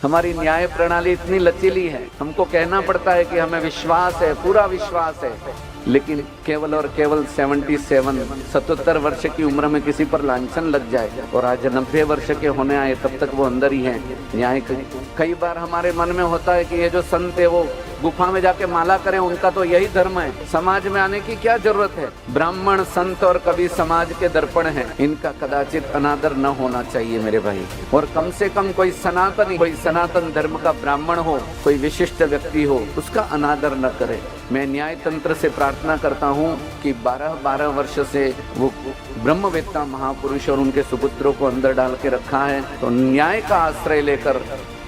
हमारी न्याय प्रणाली इतनी लचीली है, हमको कहना पड़ता है कि हमें विश्वास है, पूरा विश्वास है, लेकिन केवल और केवल 77 वर्ष की उम्र में किसी पर लांछन लग जाए और आज 90 वर्ष के होने आए तब तक वो अंदर ही हैं। न्याय कई बार हमारे मन में होता है कि ये जो संत है वो गुफा में जाके माला करें, उनका तो यही धर्म है, समाज में आने की क्या जरूरत है। ब्राह्मण, संत और कवि समाज के दर्पण हैं, इनका कदाचित अनादर न होना चाहिए मेरे भाई। और कम से कम कोई सनातन धर्म का ब्राह्मण हो, कोई विशिष्ट व्यक्ति हो, उसका अनादर न करे। मैं न्याय तंत्र से प्रार्थना करता हूँ कि 12 वर्ष से वो ब्रह्मवेत्ता महापुरुष और उनके सुपुत्रों को अंदर डाल के रखा है, तो न्याय का आश्रय लेकर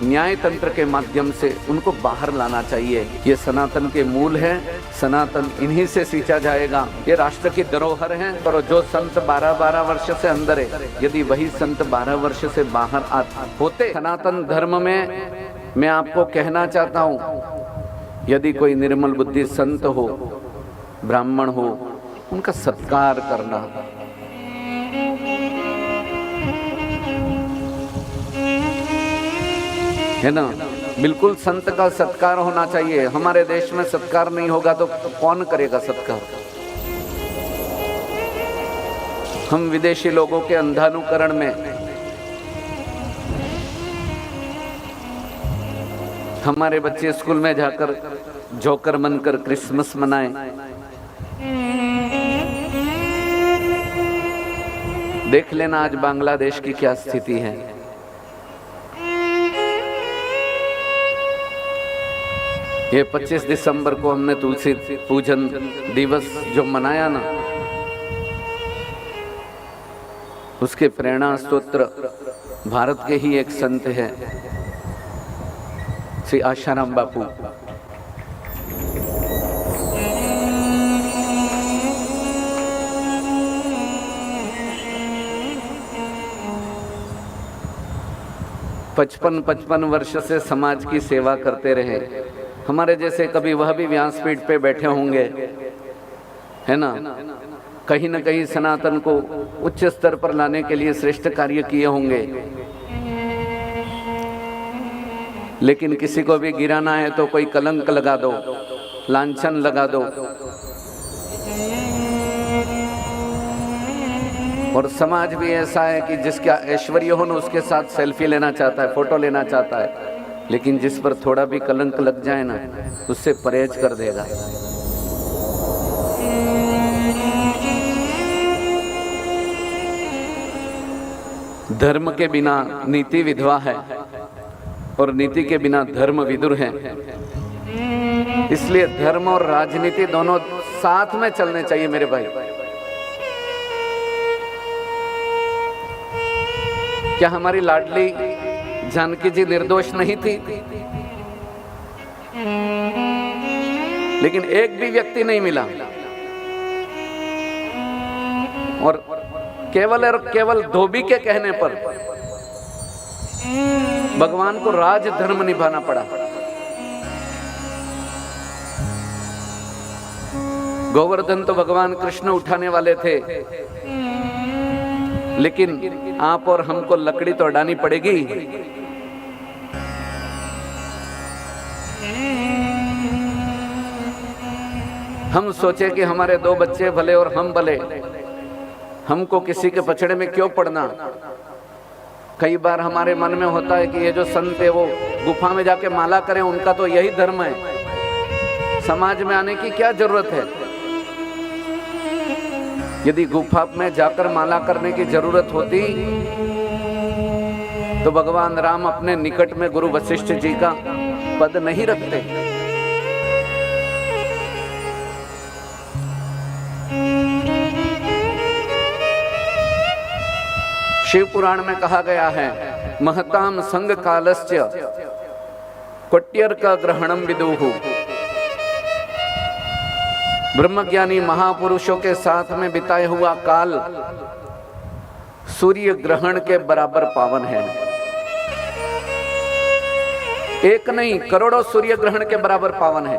न्याय तंत्र के माध्यम से उनको बाहर लाना चाहिए। ये सनातन के मूल है, सनातन इन्हीं से सींचा जाएगा, ये राष्ट्र की धरोहर है। और जो संत 12 वर्ष से अंदर है, यदि वही संत 12 वर्ष से बाहर होते सनातन धर्म में, मैं आपको कहना चाहता हूँ, यदि कोई निर्मल बुद्धि संत हो, ब्राह्मण हो, उनका सत्कार करना, है ना, बिल्कुल संत का सत्कार होना चाहिए। हमारे देश में सत्कार नहीं होगा तो कौन करेगा सत्कार। हम विदेशी लोगों के अंधानुकरण में हमारे बच्चे स्कूल में जाकर जोकर बनकर क्रिसमस मनाएं। देख लेना आज बांग्लादेश की क्या स्थिति है। ये 25 दिसंबर को हमने तुलसी पूजन दिवस जो मनाया ना, उसके प्रेरणा स्तोत्र भारत के ही एक संत हैं, श्री आशाराम बापू। पचपन वर्ष से समाज की सेवा करते रहे। हमारे जैसे कभी वह भी व्यासपीठ पे बैठे होंगे, है ना, कहीं न कहीं सनातन को उच्च स्तर पर लाने के लिए श्रेष्ठ कार्य किए होंगे, लेकिन किसी को भी गिराना है तो कोई कलंक लगा दो, लांछन लगा दो। और समाज भी ऐसा है कि जिसका ऐश्वर्य हो ना, उसके साथ सेल्फी लेना चाहता है, फोटो लेना चाहता है, लेकिन जिस पर थोड़ा भी कलंक लग जाए ना, उससे परहेज कर देगा। धर्म के बिना नीति विधवा है और नीति के बिना धर्म विदुर है। इसलिए धर्म और राजनीति दोनों साथ में चलने चाहिए मेरे भाई। क्या हमारी लाडली जानकी जी निर्दोष नहीं थी? लेकिन एक भी व्यक्ति नहीं मिला, और केवल धोबी के कहने पर भगवान को राज धर्म निभाना पड़ा। गोवर्धन तो भगवान कृष्ण उठाने वाले थे, लेकिन आप और हमको लकड़ी तो अड़ानी पड़ेगी। हम सोचे कि हमारे 2 बच्चे भले और हम भले, हमको किसी के पछड़े में क्यों पड़ना। कई बार हमारे मन में होता है कि ये जो संत है वो गुफा में जाके माला करें, उनका तो यही धर्म है, समाज में आने की क्या जरूरत है। यदि गुफा में जाकर माला करने की जरूरत होती तो भगवान राम अपने निकट में गुरु वशिष्ठ जी का पद नहीं रखते। शिव पुराण में कहा गया है, महताम संग कालस्य कोट्यर का ग्रहणम विदुहु। ब्रह्मज्ञानी महापुरुषों के साथ में बिताया हुआ काल सूर्य ग्रहण के बराबर पावन है। एक नहीं, करोड़ों सूर्य ग्रहण के बराबर पावन है।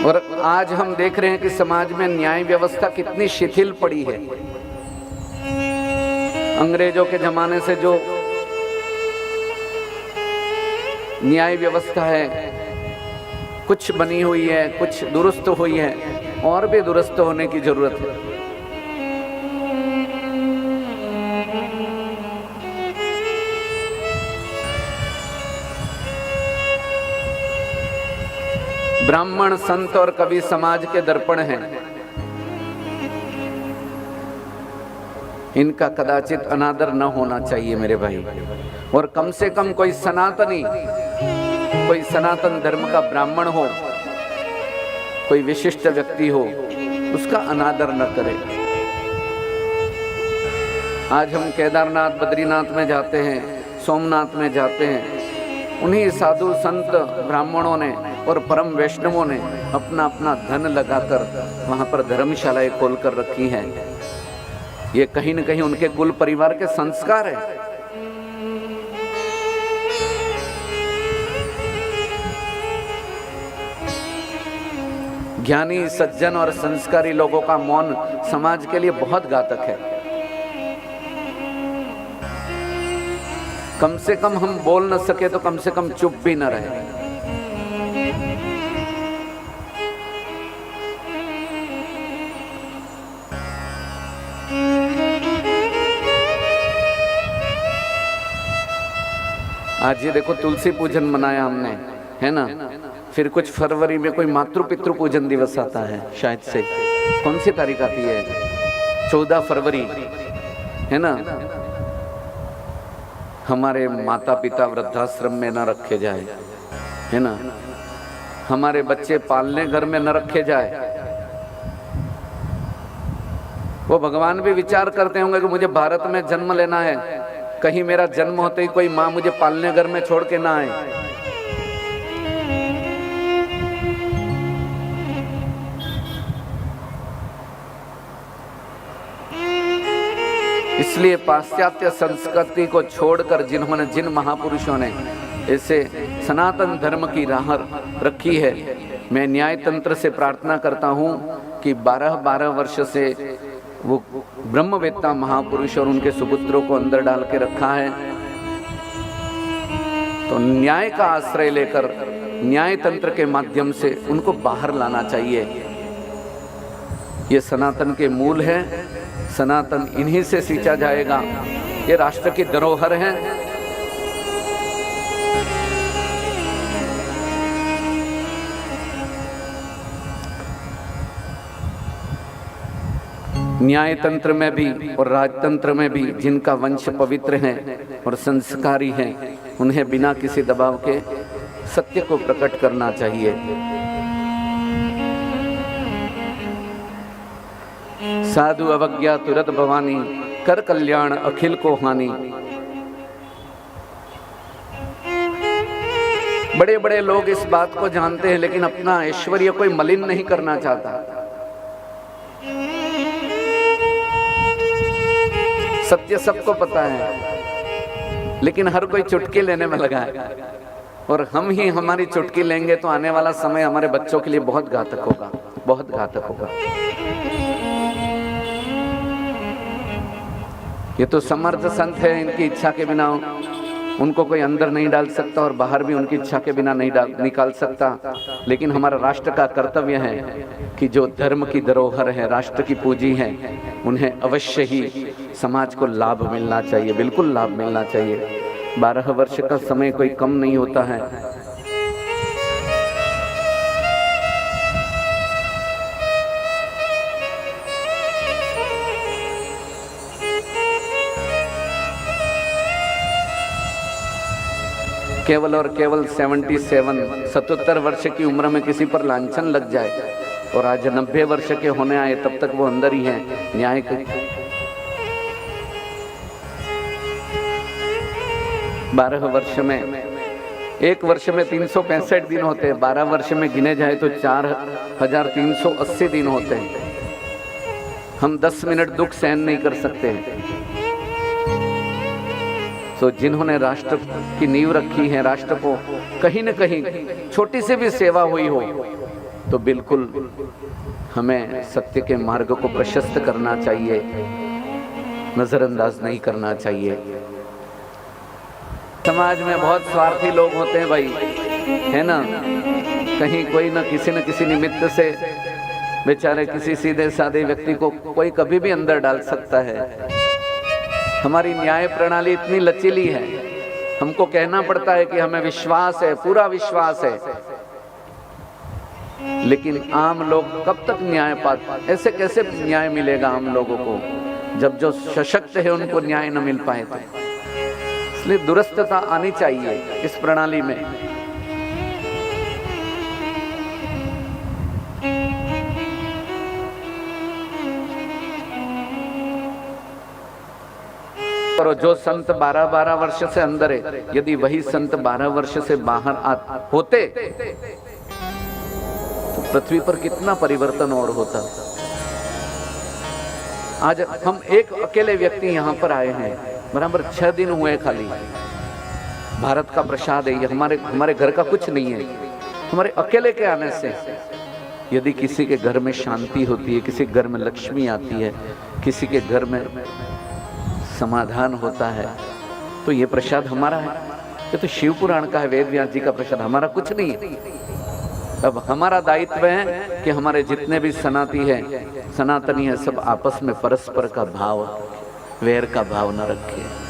और आज हम देख रहे हैं कि समाज में न्याय व्यवस्था कितनी शिथिल पड़ी है। अंग्रेजों के जमाने से जो न्याय व्यवस्था है कुछ बनी हुई है, कुछ दुरुस्त हुई है, और भी दुरुस्त होने की जरूरत है। ब्राह्मण, संत और कवि समाज के दर्पण हैं। इनका कदाचित अनादर न होना चाहिए मेरे भाई। और कम से कम कोई सनातनी, कोई सनातन धर्म का ब्राह्मण हो, कोई विशिष्ट व्यक्ति हो, उसका अनादर न करे। आज हम केदारनाथ, बद्रीनाथ में जाते हैं, सोमनाथ में जाते हैं, उन्हीं साधु संत ब्राह्मणों ने और परम वैष्णवों ने अपना अपना धन लगाकर वहां पर धर्मशालाएं खोलकर रखी हैं। ये कहीं न कहीं उनके कुल परिवार के संस्कार है। ज्ञानी, सज्जन और संस्कारी लोगों का मौन समाज के लिए बहुत घातक है। कम से कम हम बोल न सके तो कम से कम चुप भी न रहे। आज ये देखो तुलसी पूजन मनाया हमने, है ना। फिर कुछ फरवरी में कोई मातृ पितृ पूजन दिवस आता है, शायद से कौन सी तारीख आती है, 14 फरवरी, है ना। हमारे माता पिता वृद्धाश्रम में न रखे जाए, है ना। हमारे बच्चे पालने घर में न रखे जाए। वो भगवान भी विचार करते होंगे कि मुझे भारत में जन्म लेना है, कहीं मेरा जन्म होते ही कोई माँ मुझे पालने घर में छोड़ के ना आए। इसलिए पाश्चात्य संस्कृति को छोड़कर जिन महापुरुषों ने ऐसे सनातन धर्म की राह रखी है, मैं न्याय तंत्र से प्रार्थना करता हूँ कि 12-12 वर्ष से वो ब्रह्मवेत्ता महापुरुष और उनके सुपुत्रों को अंदर डाल के रखा है, तो न्याय का आश्रय लेकर न्याय तंत्र के माध्यम से उनको बाहर लाना चाहिए। ये सनातन के मूल है, सनातन इन्हीं से सींचा जाएगा। ये राष्ट्र की धरोहर है। न्याय तंत्र में भी और राजतंत्र में भी जिनका वंश पवित्र है और संस्कारी है, उन्हें बिना किसी दबाव के सत्य को प्रकट करना चाहिए। साधु अवज्ञा तुरत भवानी, कर कल्याण अखिल को हानि। बड़े बड़े लोग इस बात को जानते हैं, लेकिन अपना ऐश्वर्य कोई मलिन नहीं करना चाहता। सत्य सबको पता है, लेकिन हर कोई चुटकी लेने में लगा है। और हम ही हमारी चुटकी लेंगे तो आने वाला समय हमारे बच्चों के लिए बहुत घातक होगा, बहुत घातक होगा। ये तो समर्थ संत है, इनकी इच्छा के बिना उनको कोई अंदर नहीं डाल सकता और बाहर भी उनकी इच्छा के बिना नहीं निकाल सकता। लेकिन हमारा राष्ट्र का कर्तव्य है कि जो धर्म की धरोहर है, राष्ट्र की पूंजी है, उन्हें अवश्य ही समाज को लाभ मिलना चाहिए, बिल्कुल लाभ मिलना चाहिए। 12 वर्ष का समय कोई कम नहीं होता है। केवल और केवल 77 वर्ष की उम्र में किसी पर लांछन लग जाए और आज 90 वर्ष के होने आए, तब तक वो अंदर ही है न्याय के। 12 वर्ष में, एक वर्ष में 365 दिन होते हैं, 12 वर्ष में गिने जाए तो 4380 दिन होते हैं। हम 10 मिनट दुख सहन नहीं कर सकते हैं। तो जिन्होंने राष्ट्र की नींव रखी है, राष्ट्र को कहीं न कहीं छोटी सी भी सेवा हुई हो, तो बिल्कुल हमें सत्य के मार्ग को प्रशस्त करना चाहिए, नजरअंदाज नहीं करना चाहिए। समाज में बहुत स्वार्थी लोग होते हैं भाई, है ना। कहीं कोई न किसी निमित्त से बेचारे किसी सीधे साधे व्यक्ति को कोई कभी भी अंदर डाल सकता है। हमारी न्याय प्रणाली इतनी लचीली है, हमको कहना पड़ता है कि हमें विश्वास है, पूरा विश्वास है, लेकिन आम लोग कब तक न्याय पाते? ऐसे कैसे न्याय मिलेगा आम लोगों को जब जो सशक्त है उनको न्याय न मिल पाए? तो इसलिए दुरुस्तता आनी चाहिए इस प्रणाली में। और जो संत 12-12 वर्ष से अंदर है, यदि वही संत 12 वर्ष से बाहर होते तो पृथ्वी पर कितना परिवर्तन और होता। आज हम एक अकेले व्यक्ति यहाँ पर आए हैं, बराबर 6 दिन हुए खाली। भारत का प्रसाद है ये, हमारे घर का कुछ नहीं है। हमारे अकेले के आने से यदि किसी के घर में शांति होती है, किसी के घर में लक्ष्मी आती है, किसी के घर में समाधान होता है, तो ये प्रसाद हमारा है। ये तो शिव पुराण का है, वेद व्यास जी का प्रसाद, हमारा कुछ नहीं है। अब हमारा दायित्व है कि हमारे जितने भी सनातनी है, सब आपस में परस्पर का भाव, वैर का भाव न रखें।